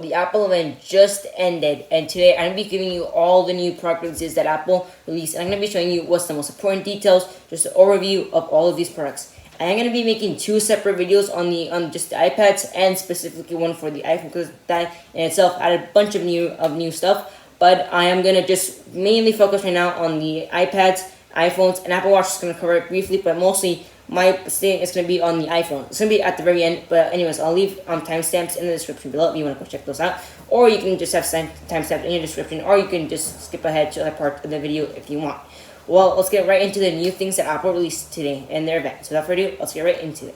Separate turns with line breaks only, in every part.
The Apple event just ended, and today I'm going to be giving you all the new product releases that Apple released, and I'm going to be showing you what's the most important details, just an overview of all of these products. And I'm going to be making two separate videos on just the iPads and specifically one for the iPhone, because that in itself added a bunch of new stuff. But I am going to just mainly focus right now on the iPads, iPhones, and Apple Watch. Is going to cover it briefly, but mostly my stay is going to be on the iPhone. It's going to be at the very end, but anyways, I'll leave timestamps in the description below if you want to go check those out. Or you can just have timestamps in your description, or you can just skip ahead to that part of the video if you want. Well, let's get right into the new things that Apple released today in their event. So without further ado, let's get right into it.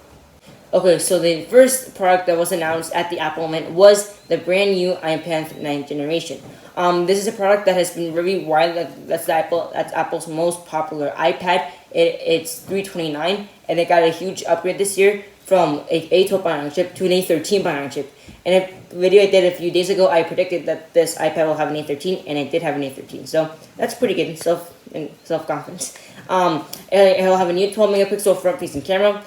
Okay, so the first product that was announced at the Apple event was the brand new iPad 9th generation. This is a product that has been very widely, that's Apple's most popular iPad. It's $329, and they got a huge upgrade this year from a A12 bionic chip to an A13 bionic chip. In a video I did a few days ago, I predicted that this iPad will have an A13, and it did have an A13. So that's pretty good self-confidence. It'll have a new 12-megapixel front-facing camera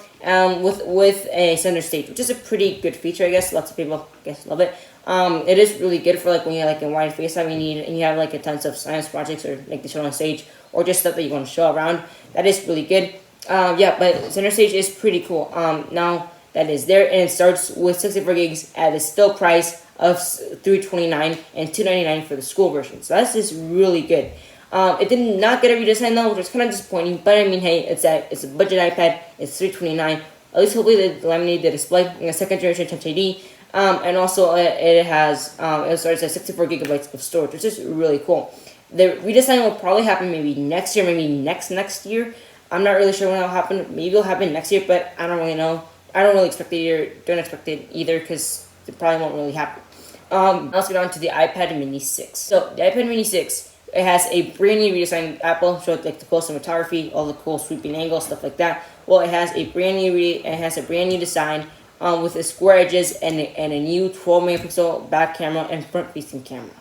with a center stage, which is a pretty good feature, I guess. Lots of people, love it. It is really good for when you're in wide FaceTime and you have a tons of science projects or to show on stage, or just stuff that you want to show around. That is really good. But center stage is pretty cool. Now that is there, and it starts with 64 gigs at a still price of $329 and $299 for the school version. So that's just really good. It did not get a redesign though, which was kind of disappointing. But I mean, hey, it's a budget iPad. It's $329. At least hopefully they laminated the display in a second generation Touch ID. And also it starts at 64 gigabytes of storage, which is really cool. The redesign will probably happen maybe next year, maybe next year. I'm not really sure when it'll happen. Maybe it'll happen next year, but I don't really know. I don't really expect it either. Don't expect it either because it probably won't really happen. Let's get on to the iPad Mini 6. So the iPad Mini 6, it has a brand new redesigned Apple, showed the cool cinematography, all the cool sweeping angles, stuff like that. Well, it has a brand new design with the square edges and a new 12-megapixel back camera and front-facing camera,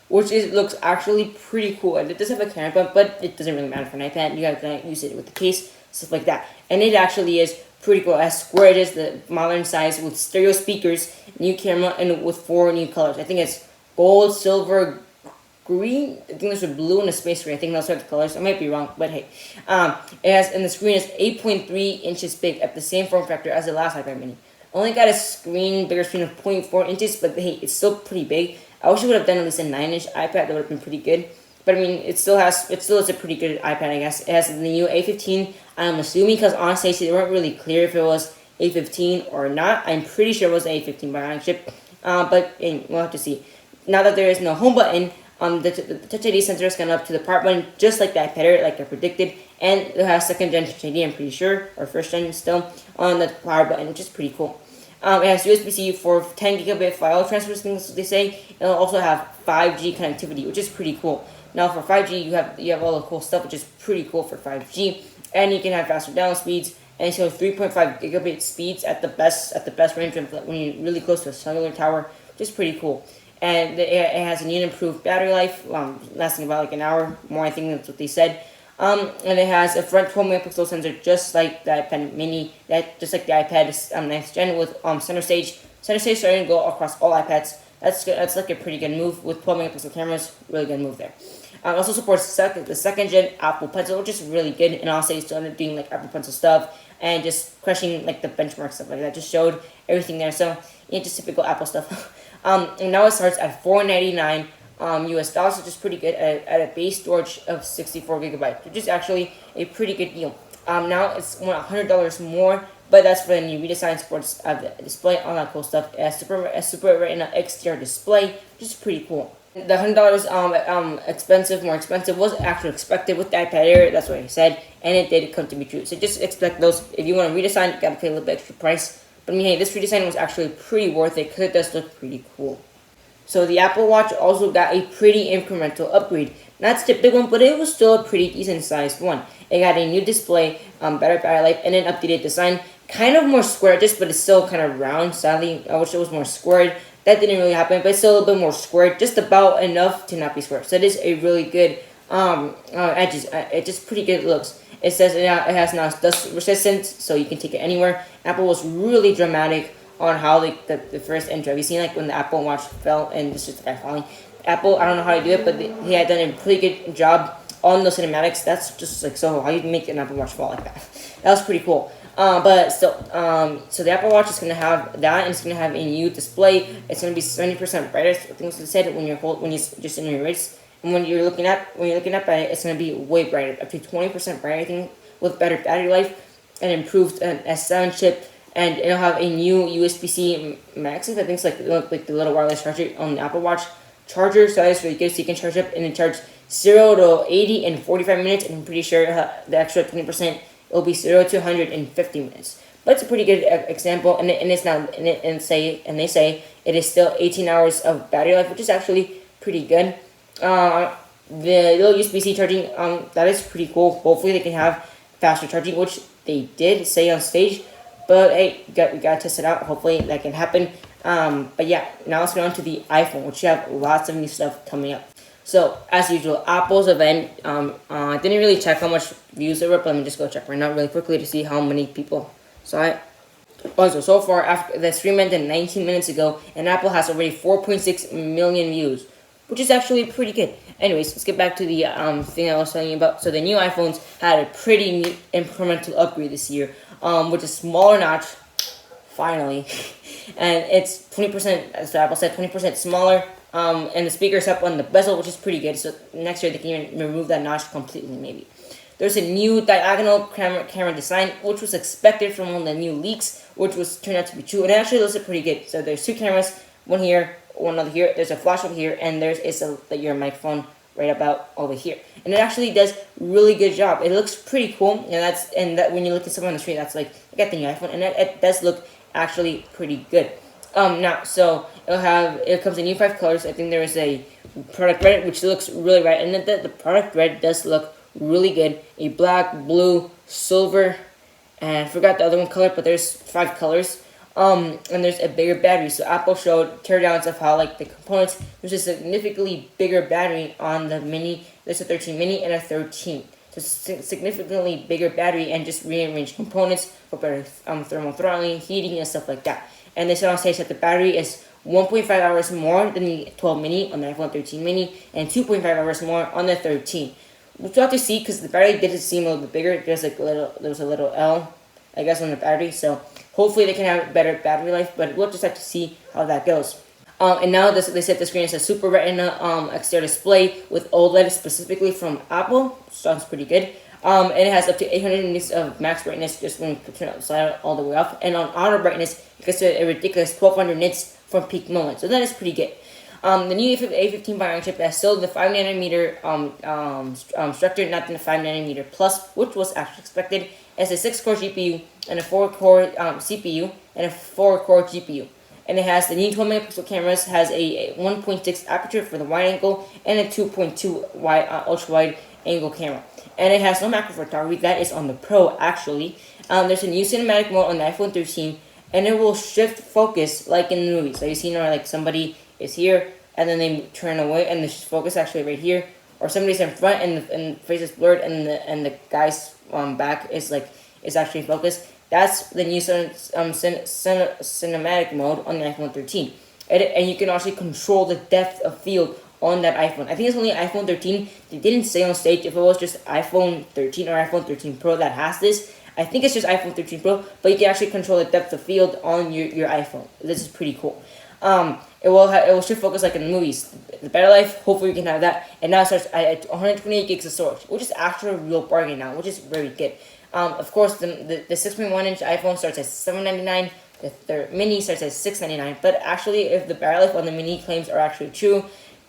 which looks actually pretty cool. And it does have a camera, but it doesn't really matter for an iPad. You have to use it with the case, stuff like that. And it actually is pretty cool. It has square edges, the modern size with stereo speakers, new camera, and with 4 new colors. I think it's gold, silver, green. I think there's a blue and a space gray. I think those are the colors. I might be wrong, but hey. And the screen is 8.3 inches big at the same form factor as the last iPad Mini. Only got a bigger screen of 0.4 inches, but hey, it's still pretty big. I wish it would have done at least a 9-inch iPad. That would have been pretty good. But I mean, it still is a pretty good iPad, I guess. It has the new A15. I'm assuming, because honestly, they weren't really clear if it was A15 or not. I'm pretty sure it was an A15 bionic chip. But we'll have to see. Now that there is no home button, the Touch ID sensor is up to the power button, just like the iPad Air, like I predicted. And it has second-gen Touch ID, I'm pretty sure, or first-gen still, on the power button, which is pretty cool. It has USB-C for 10 gigabit file transfer, things they say. It'll also have 5G connectivity, which is pretty cool. Now for 5G, you have all the cool stuff, which is pretty cool for 5G, and you can have faster download speeds, and so 3.5 gigabit speeds at the best range when you're really close to a cellular tower, which is pretty cool. And it has a new improved battery life, lasting about an hour more. I think that's what they said. And it has a front 12-megapixel sensor, just like the iPad Mini, just like the iPad 9th Gen with center stage. Center stage starting to go across all iPads. That's good. That's a pretty good move with 12-megapixel cameras. Really good move there. It also supports the second-gen Apple Pencil, which is really good. And also, it's still end up doing Apple Pencil stuff and just crushing the benchmark stuff like that. Just showed everything there. So just typical Apple stuff. And now it starts at $499 US dollars, which is pretty good at a base storage of 64 gigabytes, which is actually a pretty good deal. Now it's $100 more, but that's for the new redesigned sports display, all that cool stuff. A Super Retina XDR display, which is pretty cool. The $100 more expensive was actually expected with the iPad Air. That's what I said, and it did come to be true. So just expect those. If you want to redesign, you gotta pay a little bit extra price. But I mean, hey, this redesign was actually pretty worth it because it does look pretty cool. So the Apple Watch also got a pretty incremental upgrade. Not the big one, but it was still a pretty decent sized one. It got a new display, better battery life, and an updated design. Kind of more square, but it's still kind of round. Sadly, I wish it was more squared. That didn't really happen, but it's still a little bit more squared, just about enough to not be square. So it is a really good edges. It just pretty good looks. It says it has now dust resistant, so you can take it anywhere. Apple was really dramatic on how the first intro. Have you seen like when the Apple Watch fell and it's just the guy falling? Apple, I don't know how to do it, but he had done a pretty good job on those cinematics. That's just like so. How you make an Apple Watch fall like that? That was pretty cool. But still, so the Apple Watch is gonna have that, and it's gonna have a new display. It's gonna be 70% brighter. I think that's what it said when you just in your wrist, and when you're looking at it, it's gonna be way brighter, up to 20% brighter. I think with better battery life and improved S7 chip, and it'll have a new USB-C Max. I think it's like the little wireless charger on the Apple Watch charger. So that's really good. So you can charge up and then charge 0 to 80 in 45 minutes, and I'm pretty sure the extra 20%. It'll be 0 to 100 in 50 minutes. But it's a pretty good example, and it's now they say it is still 18 hours of battery life, which is actually pretty good. The little USB-C charging, that is pretty cool. Hopefully they can have faster charging, which they did say on stage. But hey, we gotta test it out. Hopefully that can happen. But yeah, now let's go on to the iPhone, which have lots of new stuff coming up. So, as usual, Apple's event, I didn't really check how much views there were, but let me just go check right now really quickly to see how many people saw it. Also, so far, after the stream ended 19 minutes ago, and Apple has already 4.6 million views, which is actually pretty good. Anyways, let's get back to the thing I was telling you about. So, the new iPhones had a pretty neat incremental upgrade this year, with a smaller notch, finally, and it's 20%, as Apple said, 20% smaller. And the speakers up on the bezel, which is pretty good. So next year they can even remove that notch completely, maybe. There's a new diagonal camera design, which was expected from one of the new leaks, which was turned out to be true. And it actually looks pretty good. So there's two cameras, one here, one over here. There's a flash over here, and your microphone right about over here. And it actually does really good job. It looks pretty cool, and that when you look at someone on the street, that's like look at the new iPhone, and it does look actually pretty good. Now, so it comes in new 5 colors. I think there is a product red, which looks really right, and the product red does look really good. A black, blue, silver, and I forgot the other one color, but there's 5 colors. And there's a bigger battery. So Apple showed teardowns of how like the components. There's a significantly bigger battery on the mini. There's a 13 mini and a 13. So significantly bigger battery, and just rearranged components for better thermal throttling, heating, and stuff like that. And they said on stage that the battery is 1.5 hours more than the 12 mini on the iPhone 13 mini, and 2.5 hours more on the 13. We'll have to see, because the battery did seem a little bit bigger. There was a little L, I guess, on the battery. So hopefully they can have better battery life, but we'll just have to see how that goes. And now they said the screen is a Super Retina exterior display with OLED specifically from Apple. Sounds pretty good. And it has up to 800 nits of max brightness just when you turn it slide all the way off. And on auto brightness, it gets a ridiculous 1200 nits from peak moment. So that is pretty good. The new A15 Bionic chip has still the 5nm structure, not the 5nm plus, which was actually expected. It has a 6-core GPU and a 4-core CPU and a 4-core GPU. And it has the new 12-megapixel cameras, has a 1.6 aperture for the wide angle, and a 2.2 wide ultra wide angle camera. And it has no macro photography. That is on the Pro, actually. There's a new cinematic mode on the iPhone 13, and it will shift focus like in the movies. So you see, like somebody is here, and then they turn away, and the focus actually right here, or somebody's in front, and the face is blurred, and the guy's back is actually focused. That's the new cinematic mode on the iPhone 13, and you can also control the depth of field on that iPhone. I think it's only iPhone 13. They didn't say on stage if it was just iPhone 13 or iPhone 13 Pro that has this. I think it's just iPhone 13 Pro, but you can actually control the depth of field on your iPhone. This is pretty cool. It will shift focus like in the movies. The better life, hopefully we can have that. And now it starts at 128 gigs of storage, which is actually a real bargain now, which is very good. Of course, the 6.1-inch iPhone starts at $799. The mini starts at $699. But actually, if the battery life on the mini claims are actually true,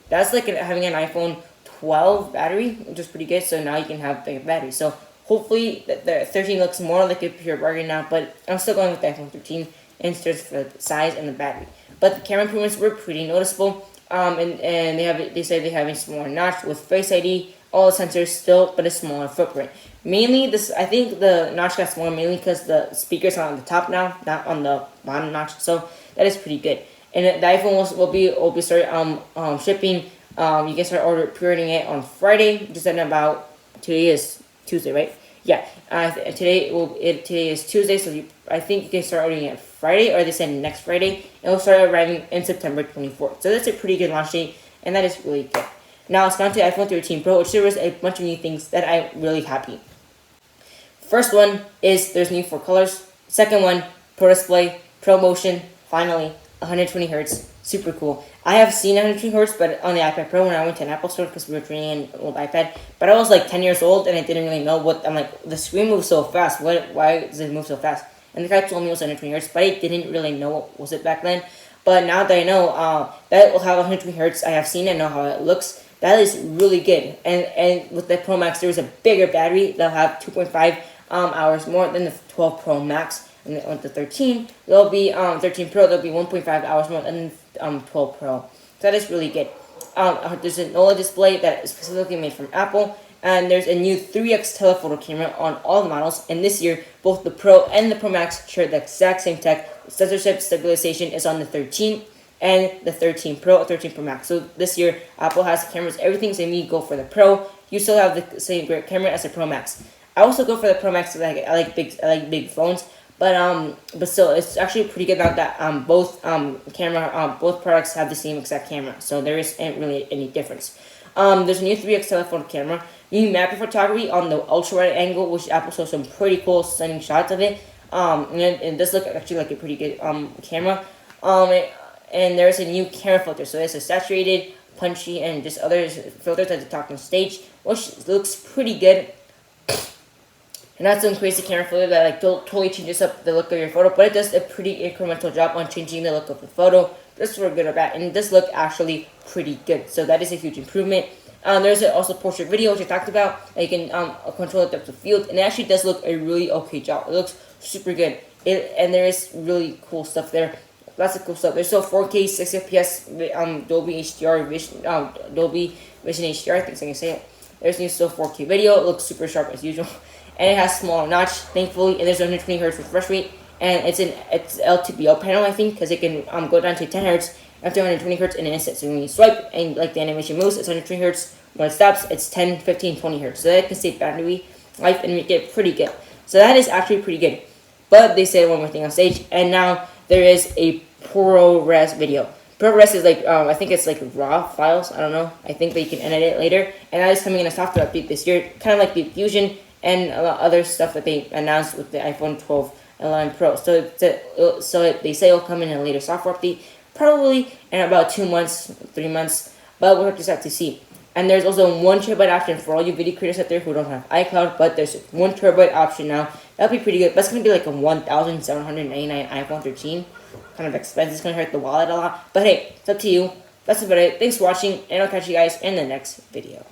that's like having an iPhone 12 battery, which is pretty good. So now you can have bigger battery. So hopefully the 13 looks more like a pure bargain now. But I'm still going with the iPhone 13 instead for the size and the battery. But the camera improvements were pretty noticeable. And they say they have a smaller notch with Face ID, all the sensors still, but a smaller footprint. Mainly, I think the notch got smaller mainly because the speakers are on the top now, not on the bottom notch. So that is pretty good. And the iPhone will be start shipping. You can start pre-ordering it on Friday, just in about today is Tuesday, right? Yeah, today is Tuesday, so I think you can start ordering it Friday, or they said next Friday. It will start arriving in September 24th. So that's a pretty good launch date, and that is really good. Now let's go on to iPhone 13 Pro, which there was a bunch of new things that I'm really happy. First one is there's new 4 colors. Second one, Pro Display, Pro Motion, finally 120 hertz, super cool. I have seen 120 hertz, but on the iPad Pro when I went to an Apple store because we were training an old iPad. But I was like 10 years old and I didn't really know what. I'm like, the screen moves so fast. Why does it move so fast? And the guy told me it was 120 hertz, but I didn't really know what was it back then. But now that I know that it will have 120 hertz, I have seen it and know how it looks. That is really good. And with the Pro Max, there is a bigger battery. They'll have 2.5 hours more than the 12 Pro Max. And with the 13, there'll be 13 Pro. There'll be 1.5 hours more than 12 Pro. So that is really good. There's an OLED display that is specifically made from Apple, and there's a new 3x telephoto camera on all the models. And this year, both the Pro and the Pro Max share the exact same tech. Censorship stabilization is on the 13 and the 13 Pro, 13 Pro Max. So this year, Apple has cameras, everything. So when you go for the Pro, you still have the same great camera as the Pro Max. I also go for the Pro Max because I like big phones. But still, it's actually pretty good now that both products have the same exact camera, so there isn't really any difference. There's a new 3x telephoto camera, new macro photography on the ultra wide angle, which Apple shows some pretty cool, stunning shots of it. And it does look actually like a pretty good camera. And there's a new camera filter, so it's a saturated, punchy, and just other filters at the top on stage, which looks pretty good. And that's some crazy camera filter that like totally changes up the look of your photo, but it does a pretty incremental job on changing the look of the photo, just for good or bad. And it does look actually pretty good, so that is a huge improvement. There's also portrait video, which I talked about. You can control the depth of field, and it actually does look a really okay job. It looks super good. And there is really cool stuff there. Lots of cool stuff. There's still 4K, 60 FPS, Dolby HDR, Dolby Vision HDR. I think I can say it. There's still 4K video. It looks super sharp as usual. And it has smaller notch, thankfully, and there's 120 hertz refresh rate, and it's LTPO panel, I think, because it can go down to 10 hertz after 120 hertz in an instant. So when you swipe and like the animation moves, it's 120 hertz. When it stops, it's 10, 15, 20 hertz. So that can save battery life and make it pretty good. So that is actually pretty good. But they said one more thing on stage, and now there is a ProRes video. ProRes is like I think it's like raw files. I don't know. I think that you can edit it later, and that is coming in a software update this year, kind of like the Fusion and a lot of other stuff that they announced with the iPhone 12 and 11 Pro. So they say it'll come in a later software update, probably in about 2 months, 3 months, but we'll just have to see. And there's also 1 terabyte option for all you video creators out there who don't have iCloud, but there's a 1 terabyte option now. That'll be pretty good. That's going to be like a $1,799 iPhone 13. Kind of expensive. It's going to hurt the wallet a lot. But hey, it's up to you. That's about it. Thanks for watching, and I'll catch you guys in the next video.